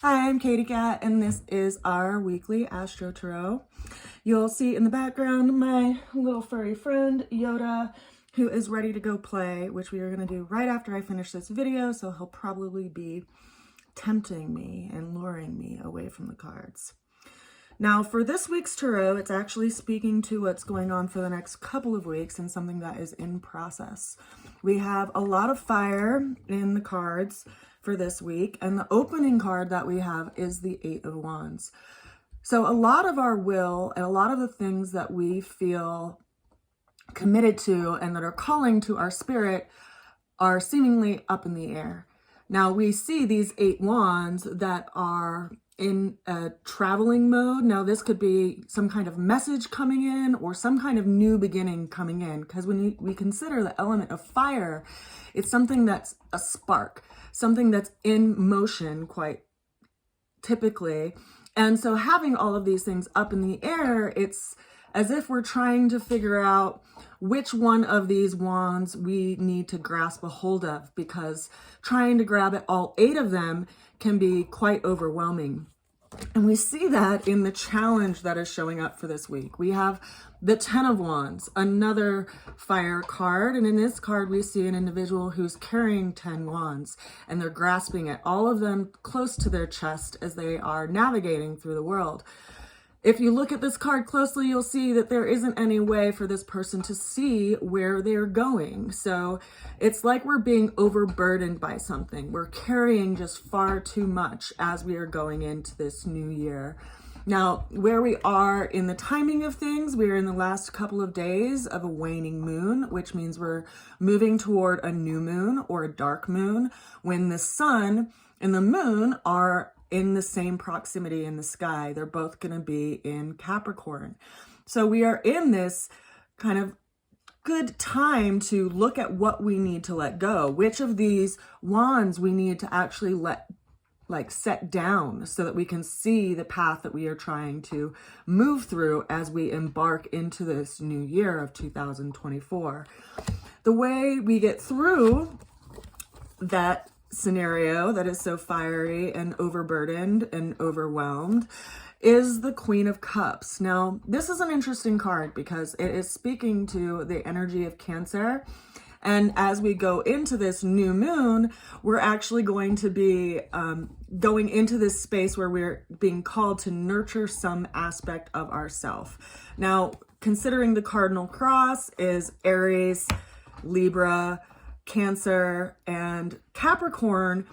Hi, I'm Katie Cat, and this is our weekly AstroTarot. You'll see in the background my little furry friend, Yoda, who is ready to go play, which we are going to do right after I finish this video, so he'll probably be tempting me and luring me away from the cards. Now, for this week's tarot, it's actually speaking to what's going on for the next couple of weeks and something that is in process. We have a lot of fire in the cards for this week, and the opening card that we have is the Eight of Wands. So a lot of our will and a lot of the things that we feel committed to and that are calling to our spirit are seemingly up in the air. Now we see these 8 wands that are in a traveling mode. Now this could be some kind of message coming in or some kind of new beginning coming in, because when we consider the element of fire, it's something that's a spark, something that's in motion quite typically. And so having all of these things up in the air, it's as if we're trying to figure out which one of these wands we need to grasp a hold of, because trying to grab at all 8 of them can be quite overwhelming. And we see that in the challenge that is showing up for this week. We have the 10 of Wands, another fire card. And in this card, we see an individual who's carrying 10 wands, and they're grasping at all of them close to their chest as they are navigating through the world. If you look at this card closely, you'll see that there isn't any way for this person to see where they're going. So it's like we're being overburdened by something. We're carrying just far too much as we are going into this new year. Now, where we are in the timing of things, we are in the last couple of days of a waning moon, which means we're moving toward a new moon or a dark moon, when the sun and the moon are in the same proximity in the sky. They're both going to be in Capricorn. So we are in this kind of good time to look at what we need to let go, which of these wands we need to actually set down so that we can see the path that we are trying to move through as we embark into this new year of 2024. The way we get through that scenario that is so fiery and overburdened and overwhelmed is the Queen of Cups. Now, this is an interesting card because it is speaking to the energy of Cancer. And as we go into this new moon, we're actually going to be going into this space where we're being called to nurture some aspect of ourself. Now, considering the cardinal cross is Aries, Libra, Cancer, and Capricorn,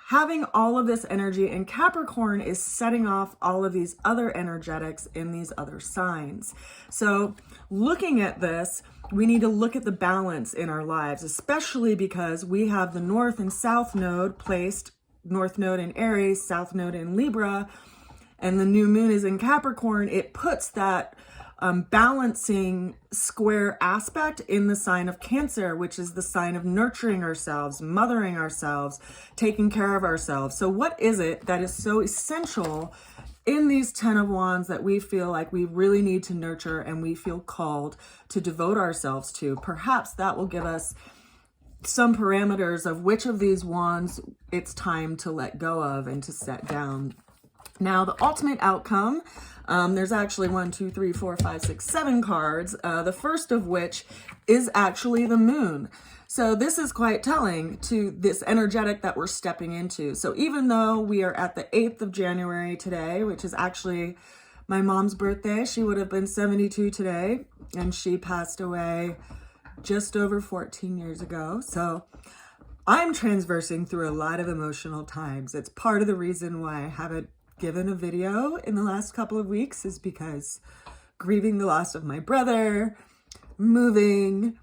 having all of this energy in Capricorn is setting off all of these other energetics in these other signs. So looking at this, we need to look at the balance in our lives, especially because we have the North and South node placed, North node in Aries, South node in Libra, and the new moon is in Capricorn. It puts that balancing square aspect in the sign of Cancer, which is the sign of nurturing ourselves, mothering ourselves, taking care of ourselves. So what is it that is so essential in these 10 of Wands that we feel like we really need to nurture and we feel called to devote ourselves to? Perhaps that will give us some parameters of which of these wands it's time to let go of and to set down. Now, the ultimate outcome, there's actually 1, 2, 3, 4, 5, 6, 7 cards, the first of which is actually the moon. So this is quite telling to this energetic that we're stepping into. So even though we are at the 8th of January today, which is actually my mom's birthday, she would have been 72 today, and she passed away just over 14 years ago. So I'm transversing through a lot of emotional times. It's part of the reason why I haven't given a video in the last couple of weeks, is because grieving the loss of my brother, moving,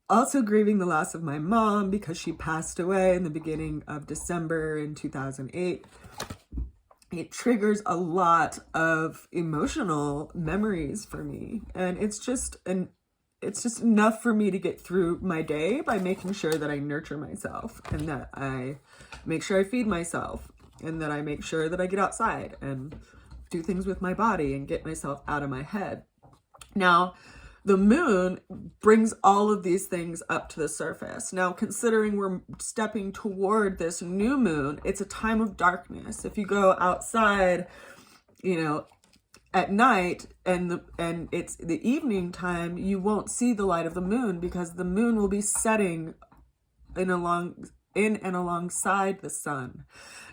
also grieving the loss of my mom because she passed away in the beginning of December in 2008. It triggers a lot of emotional memories for me, and it's just enough for me to get through my day by making sure that I nurture myself and that I make sure I feed myself, and that I make sure that I get outside and do things with my body and get myself out of my head. Now, the moon brings all of these things up to the surface. Now, considering we're stepping toward this new moon, it's a time of darkness. If you go outside, you know, at night and it's the evening time, you won't see the light of the moon because the moon will be setting in and alongside the sun.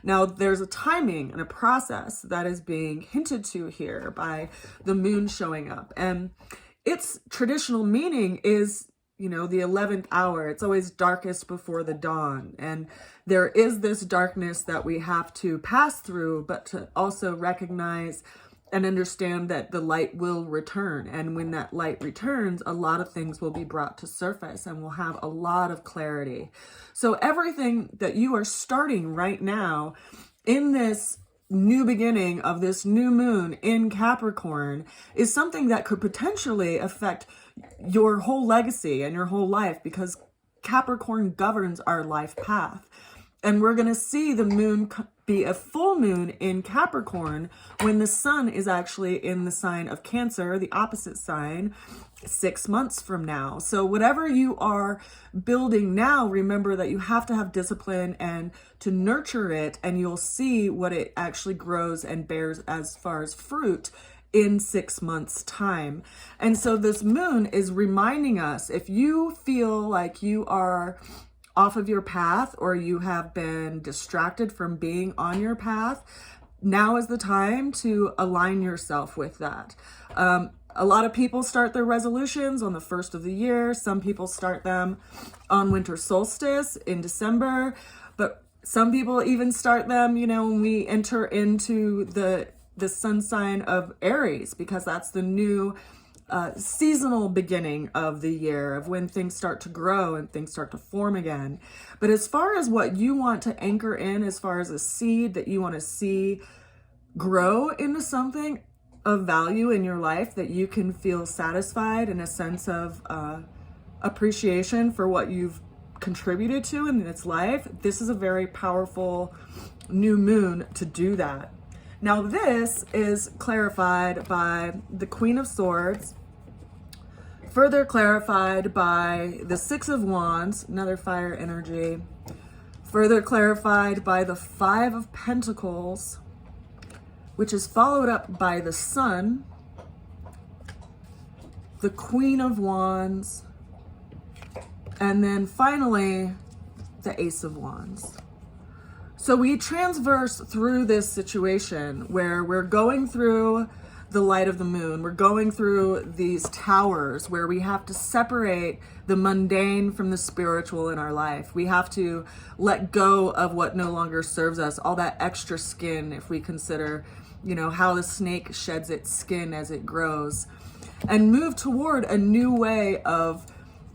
Now, there's a timing and a process that is being hinted to here by the moon showing up. And its traditional meaning is, you know, the 11th hour. It's always darkest before the dawn. And there is this darkness that we have to pass through, but to also recognize and understand that the light will return. And when that light returns, a lot of things will be brought to surface and we'll have a lot of clarity. So everything that you are starting right now in this new beginning of this new moon in Capricorn is something that could potentially affect your whole legacy and your whole life, because Capricorn governs our life path. And we're going to see the moon be a full moon in Capricorn when the sun is actually in the sign of Cancer, the opposite sign, 6 months from now. So whatever you are building now, remember that you have to have discipline and to nurture it, and you'll see what it actually grows and bears as far as fruit in 6 months' time. And so this moon is reminding us, if you feel like you are off of your path or you have been distracted from being on your path, now is the time to align yourself with that. A lot of people start their resolutions on the first of the year. Some people start them on winter solstice in December, but some people even start them, you know, when we enter into the sun sign of Aries, because that's the new seasonal beginning of the year, of when things start to grow and things start to form again. But as far as what you want to anchor in, as far as a seed that you want to see grow into something of value in your life, that you can feel satisfied and a sense of appreciation for what you've contributed to in its life, this is a very powerful new moon to do that. Now, this is clarified by the Queen of Swords, further clarified by the Six of Wands, another fire energy, further clarified by the Five of Pentacles, which is followed up by the Sun, the Queen of Wands, and then finally the Ace of Wands. So we transverse through this situation where we're going through the light of the moon. We're going through these towers where we have to separate the mundane from the spiritual in our life. We have to let go of what no longer serves us, all that extra skin, if we consider, you know, how the snake sheds its skin as it grows, and move toward a new way of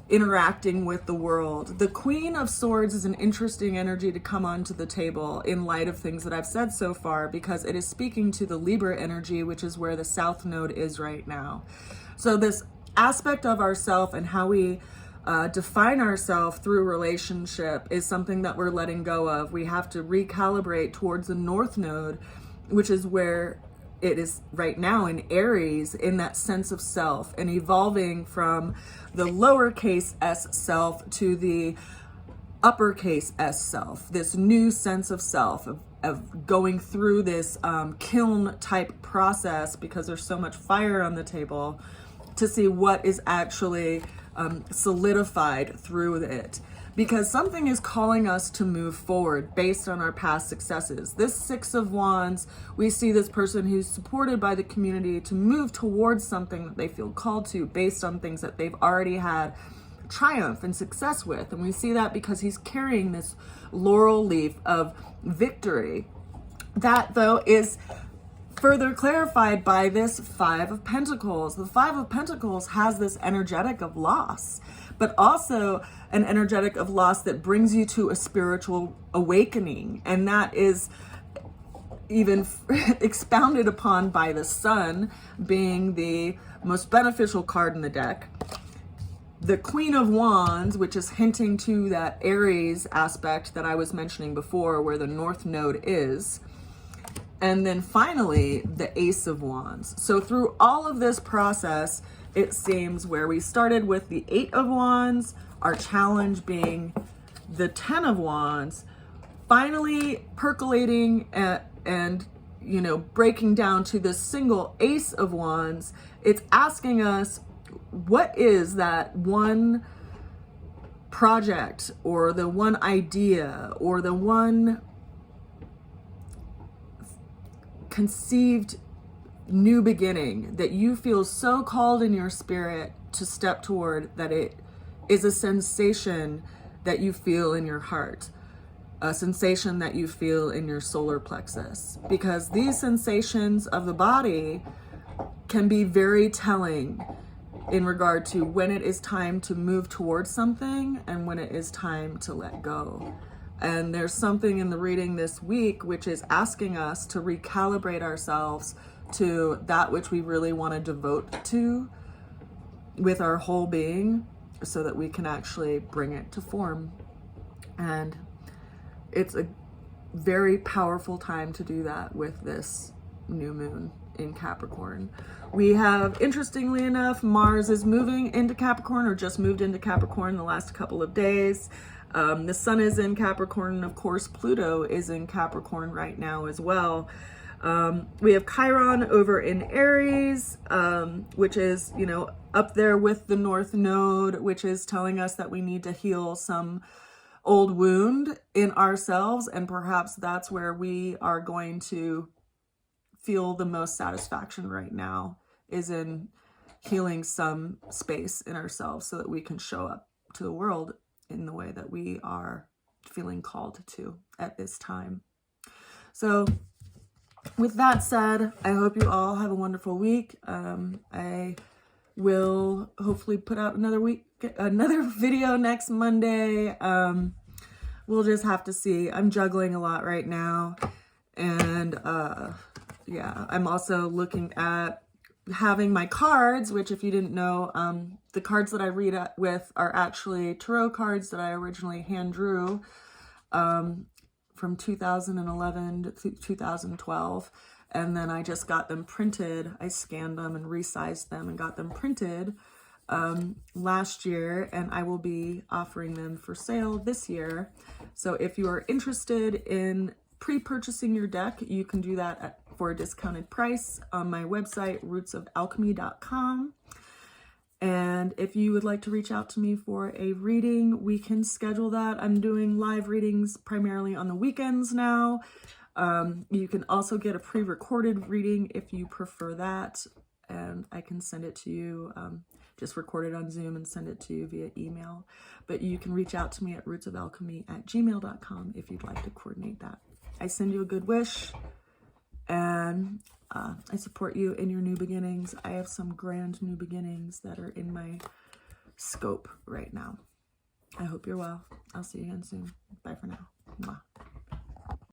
interacting with the world. The Queen of Swords is an interesting energy to come onto the table in light of things that I've said so far, because it is speaking to the Libra energy, which is where the South Node is right now. So this aspect of ourself and how we define ourselves through relationship is something that we're letting go of. We have to recalibrate towards the North Node, which is where it is right now in Aries, in that sense of self, and evolving from the lowercase s self to the uppercase s self, this new sense of self, of going through this kiln type process, because there's so much fire on the table, to see what is actually solidified through it. Because something is calling us to move forward based on our past successes. This Six of Wands, we see this person who's supported by the community to move towards something that they feel called to based on things that they've already had triumph and success with. And we see that because he's carrying this laurel leaf of victory. That, though, is further clarified by this Five of Pentacles. The Five of Pentacles has this energetic of loss, but also an energetic of loss that brings you to a spiritual awakening. And that is even expounded upon by the Sun being the most beneficial card in the deck. The Queen of Wands, which is hinting to that Aries aspect that I was mentioning before, where the North Node is, And then finally, the Ace of Wands. So through all of this process, it seems where we started with the 8 of Wands, our challenge being the 10 of Wands, finally percolating and you know, breaking down to this single Ace of Wands. It's asking us, what is that one project or the one idea or the one conceived new beginning that you feel so called in your spirit to step toward, that it is a sensation that you feel in your heart, a sensation that you feel in your solar plexus, because these sensations of the body can be very telling in regard to when it is time to move towards something and when it is time to let go. And there's something in the reading this week which is asking us to recalibrate ourselves to that which we really want to devote to with our whole being, so that we can actually bring it to form. And it's a very powerful time to do that with this new moon in Capricorn. We have, interestingly enough, Mars is moving into Capricorn, or just moved into Capricorn the last couple of days. The sun is in Capricorn, and of course Pluto is in Capricorn right now as well. We have Chiron over in Aries, which is, you know, up there with the North Node, which is telling us that we need to heal some old wound in ourselves, and perhaps that's where we are going to feel the most satisfaction right now, is in healing some space in ourselves so that we can show up to the world in the way that we are feeling called to at this time. So with that said, I hope you all have a wonderful week. I will hopefully put out another video next Monday. We'll just have to see. I'm juggling a lot right now. And yeah, I'm also looking at having my cards, which, if you didn't know, the cards that I read with are actually tarot cards that I originally hand drew from 2011 to 2012. And then I just got them printed. I scanned them and resized them and got them printed last year, and I will be offering them for sale this year. So if you are interested in pre-purchasing your deck, you can do that for a discounted price on my website, rootsofalchemy.com. And if you would like to reach out to me for a reading, we can schedule that. I'm doing live readings primarily on the weekends now. You can also get a pre-recorded reading if you prefer that, and I can send it to you, just record it on Zoom and send it to you via email. But you can reach out to me at rootsofalchemy@gmail.com if you'd like to coordinate that. I send you a good wish, and I support you in your new beginnings. I have some grand new beginnings that are in my scope right now. I hope you're well. I'll see you again soon. Bye for now. Mwah.